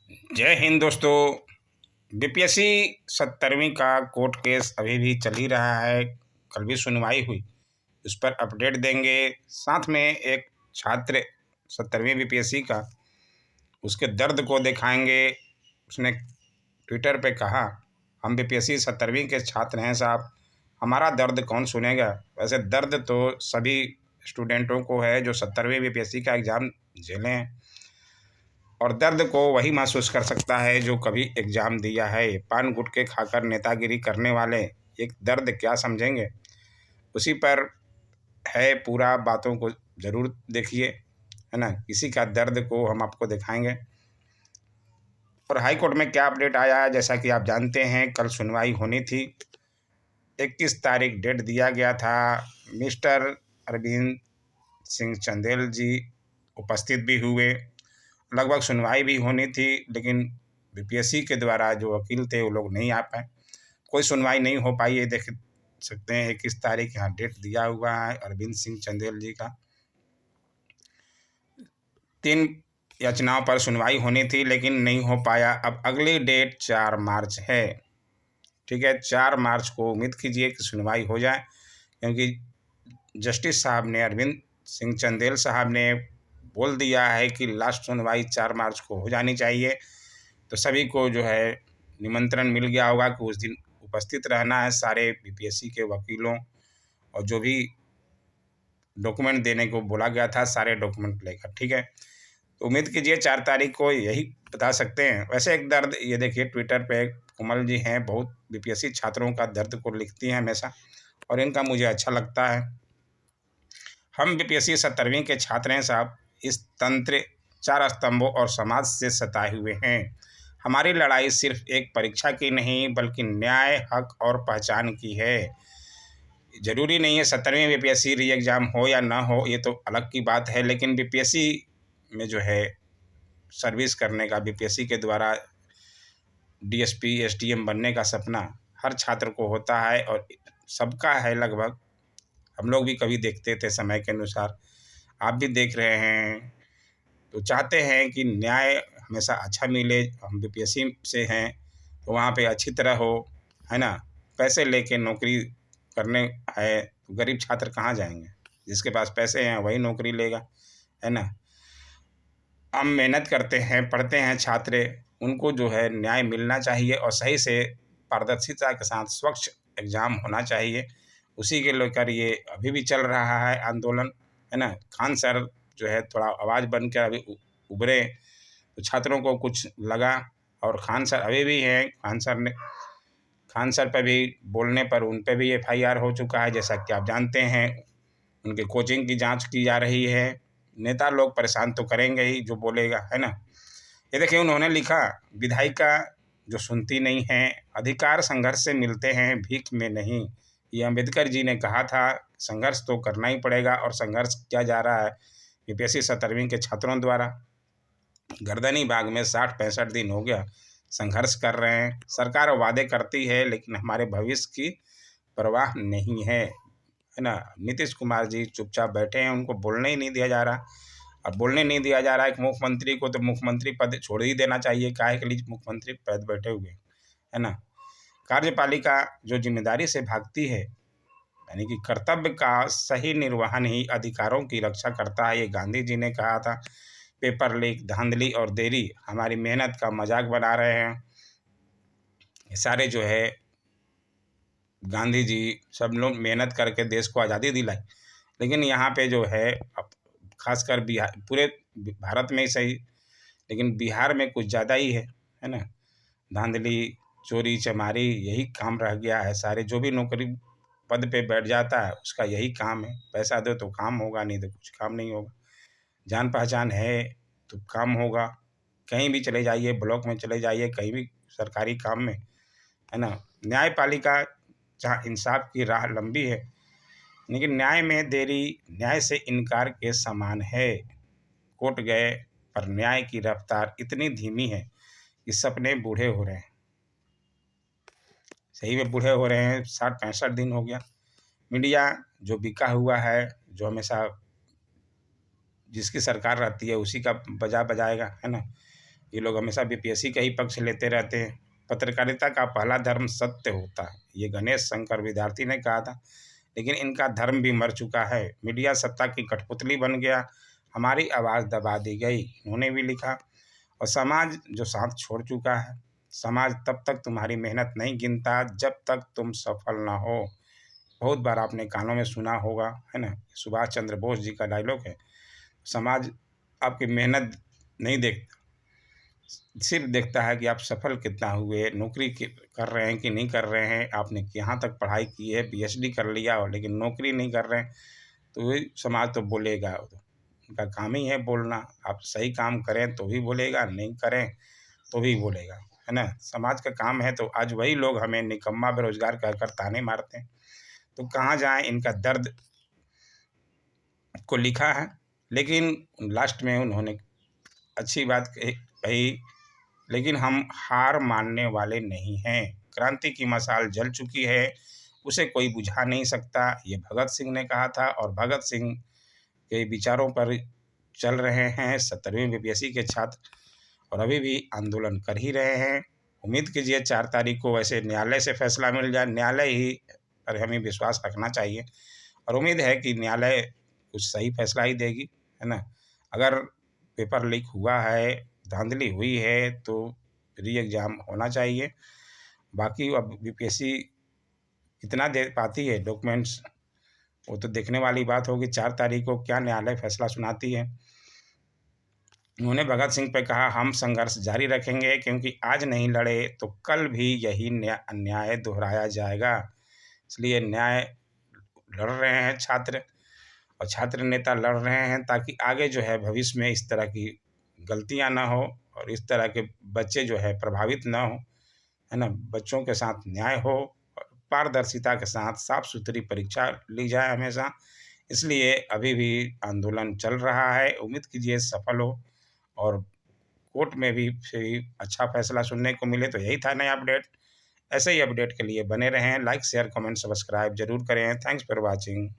जय हिंद दोस्तों। बीपीएससी 70वीं का कोर्ट केस अभी भी चल ही रहा है। कल भी सुनवाई हुई, उस पर अपडेट देंगे। साथ में एक छात्र 70वीं बीपीएससी का, उसके दर्द को दिखाएंगे। उसने ट्विटर पे कहा, हम बीपीएससी 70वीं के छात्र हैं साहब, हमारा दर्द कौन सुनेगा। वैसे दर्द तो सभी स्टूडेंटों को है जो 70वीं बीपीएससी का एग्ज़ाम झेले हैं, और दर्द को वही महसूस कर सकता है जो कभी एग्ज़ाम दिया है। पान गुटखे खाकर नेतागिरी करने वाले एक दर्द क्या समझेंगे। उसी पर है पूरा, बातों को ज़रूर देखिए, है ना। किसी का दर्द को हम आपको दिखाएंगे। और हाई कोर्ट में क्या अपडेट आया है, जैसा कि आप जानते हैं कल सुनवाई होनी थी। 21 तारीख डेट दिया गया था। मिस्टर अरविंद सिंह चंदेल जी उपस्थित भी हुए। लगभग सुनवाई भी होनी थी, लेकिन बीपीएससी के द्वारा जो वकील थे वो लोग नहीं आ पाए, कोई सुनवाई नहीं हो पाई। ये देख सकते हैं 21 तारीख यहाँ डेट दिया हुआ है अरविंद सिंह चंदेल जी का। 3 याचनाओं पर सुनवाई होनी थी, लेकिन नहीं हो पाया। अब अगली डेट 4 मार्च है। ठीक है, 4 मार्च को उम्मीद कीजिए कि सुनवाई हो जाए, क्योंकि जस्टिस साहब ने, अरविंद सिंह चंदेल साहब ने बोल दिया है कि लास्ट सुनवाई 4 मार्च को हो जानी चाहिए। तो सभी को जो है निमंत्रण मिल गया होगा कि उस दिन उपस्थित रहना है, सारे बीपीएससी के वकीलों, और जो भी डॉक्यूमेंट देने को बोला गया था सारे डॉक्यूमेंट लेकर। ठीक है, तो उम्मीद कीजिए 4 तारीख को यही बता सकते हैं। वैसे एक दर्द, ये देखिए ट्विटर पे कोमल जी हैं, बहुत बीपीएससी छात्रों का दर्द को लिखती हैं हमेशा, और इनका मुझे अच्छा लगता है। हम बीपीएससी 70वीं के छात्र हैं साहब। इस तंत्र, 4 स्तंभों और समाज से सताए हुए हैं। हमारी लड़ाई सिर्फ एक परीक्षा की नहीं, बल्कि न्याय, हक और पहचान की है। जरूरी नहीं है 70वीं बीपीएससी री एग्ज़ाम हो या ना हो, ये तो अलग की बात है, लेकिन बीपीएससी में जो है सर्विस करने का, बीपीएससी के द्वारा डीएसपी एसडीएम बनने का सपना हर छात्र को होता है, और सबका है लगभग। हम लोग भी कभी देखते थे समय के अनुसार, आप भी देख रहे हैं, तो चाहते हैं कि न्याय हमेशा अच्छा मिले। हम बीपीएससी से हैं तो वहाँ पे अच्छी तरह हो, है ना। पैसे लेके नौकरी करने है तो गरीब छात्र कहाँ जाएंगे। जिसके पास पैसे हैं वही नौकरी लेगा, है ना। हम मेहनत करते हैं, पढ़ते हैं छात्र, उनको जो है न्याय मिलना चाहिए, और सही से पारदर्शिता के साथ स्वच्छ एग्ज़ाम होना चाहिए। उसी के लेकर ये अभी भी चल रहा है आंदोलन, है ना। खान सर जो है थोड़ा आवाज़ बनकर अभी उभरे, तो छात्रों को कुछ लगा, और खान सर अभी भी हैं। खान सर पर भी बोलने पर उन पर भी एफआईआर हो चुका है, जैसा कि आप जानते हैं। उनके कोचिंग की जांच की जा रही है। नेता लोग परेशान तो करेंगे ही, जो बोलेगा, है ना। ये देखिए उन्होंने लिखा, विधायिका जो सुनती नहीं है, अधिकार संघर्ष से मिलते हैं, भीख में नहीं। ये अम्बेडकर जी ने कहा था। संघर्ष तो करना ही पड़ेगा, और संघर्ष किया जा रहा है बीपीएससी 70वीं के छात्रों द्वारा। गर्दनी बाग में 60-65 दिन हो गया संघर्ष कर रहे हैं। सरकार वादे करती है, लेकिन हमारे भविष्य की परवाह नहीं है ना। नीतीश कुमार जी चुपचाप बैठे हैं, उनको बोलने ही नहीं दिया जा रहा। अब बोलने नहीं दिया जा रहा है एक मुख्यमंत्री को, तो मुख्यमंत्री पद छोड़ ही देना चाहिए। काहे के लिए मुख्यमंत्री पद बैठे हुए, है ना। कार्यपालिका जो जिम्मेदारी से भागती है, यानी कि कर्तव्य का सही निर्वहन ही अधिकारों की रक्षा करता है। ये गांधी जी ने कहा था। पेपर लीक, धांधली और देरी हमारी मेहनत का मजाक बना रहे हैं। ये सारे जो है गांधी जी, सब लोग मेहनत करके देश को आज़ादी दिलाई, लेकिन यहाँ पे जो है अब खासकर बिहार, पूरे भारत में ही सही, लेकिन बिहार में कुछ ज़्यादा ही है ना। धांधली, चोरी चमारी, यही काम रह गया है। सारे जो भी नौकरी पद पे बैठ जाता है उसका यही काम है। पैसा दो तो काम होगा, नहीं तो कुछ काम नहीं होगा। जान पहचान है तो काम होगा। कहीं भी चले जाइए, ब्लॉक में चले जाइए, कहीं भी सरकारी काम में, है ना। न्यायपालिका जहाँ इंसाफ की राह लंबी है, लेकिन न्याय में देरी न्याय से इनकार के समान है। कोर्ट गए पर न्याय की रफ्तार इतनी धीमी है कि सपने बूढ़े हो रहे हैं। सही में बूढ़े हो रहे हैं। 60-65 दिन हो गया। मीडिया जो बिका हुआ है, जो हमेशा जिसकी सरकार रहती है उसी का बजा बजाएगा, है ना। ये लोग हमेशा बीपीएससी का ही पक्ष लेते रहते हैं। पत्रकारिता का पहला धर्म सत्य होता है, ये गणेश शंकर विद्यार्थी ने कहा था, लेकिन इनका धर्म भी मर चुका है। मीडिया सत्ता की कठपुतली बन गया, हमारी आवाज़ दबा दी गई, इन्होंने भी लिखा। और समाज जो साथ छोड़ चुका है, समाज तब तक तुम्हारी मेहनत नहीं गिनता जब तक तुम सफल ना हो। बहुत बार आपने कानों में सुना होगा, है ना, सुभाष चंद्र बोस जी का डायलॉग है। समाज आपकी मेहनत नहीं देखता, सिर्फ देखता है कि आप सफल कितना हुए, नौकरी कर रहे हैं कि नहीं कर रहे हैं, आपने यहाँ तक पढ़ाई की है, पीएचडी कर लिया हो, लेकिन नौकरी नहीं कर रहे हैं, तो वही समाज तो बोलेगा। उनका काम ही है बोलना। आप सही काम करें तो भी बोलेगा, नहीं करें तो भी बोलेगा, है ना। समाज का काम है। तो आज वही लोग हमें निकम्मा बेरोजगार कहकर ताने मारते हैं, तो कहाँ जाएं। इनका दर्द को लिखा है, लेकिन लास्ट में उन्होंने अच्छी बात कही, लेकिन हम हार मानने वाले नहीं हैं। क्रांति की मशाल जल चुकी है, उसे कोई बुझा नहीं सकता, ये भगत सिंह ने कहा था। और भगत सिंह के विचारों पर चल रहे हैं 70वीं बीपीएससी के छात्र, और अभी भी आंदोलन कर ही रहे हैं। उम्मीद कीजिए 4 तारीख को वैसे न्यायालय से फैसला मिल जाए, न्यायालय ही पर हमें विश्वास रखना चाहिए, और उम्मीद है कि न्यायालय कुछ सही फैसला ही देगी, है ना। अगर पेपर लीक हुआ है, धांधली हुई है, तो री एग्ज़ाम होना चाहिए। बाकी अब बीपीएससी कितना दे पाती है डॉक्यूमेंट्स, वो तो देखने वाली बात होगी। 4 तारीख को क्या न्यायालय फैसला सुनाती है। उन्होंने भगत सिंह पे कहा, हम संघर्ष जारी रखेंगे, क्योंकि आज नहीं लड़े तो कल भी यही अन्याय दोहराया जाएगा। इसलिए न्याय लड़ रहे हैं छात्र, और छात्र नेता लड़ रहे हैं, ताकि आगे जो है भविष्य में इस तरह की गलतियां ना हो, और इस तरह के बच्चे जो है प्रभावित ना हो, है ना। बच्चों के साथ न्याय हो, पारदर्शिता के साथ साफ सुथरी परीक्षा ली जाए हमेशा। इसलिए अभी भी आंदोलन चल रहा है, उम्मीद कीजिए सफल हो, और कोर्ट में भी फिर अच्छा फैसला सुनने को मिले। तो यही था नया अपडेट। ऐसे ही अपडेट के लिए बने रहें, लाइक शेयर कमेंट सब्सक्राइब जरूर करें। Thanks for watching.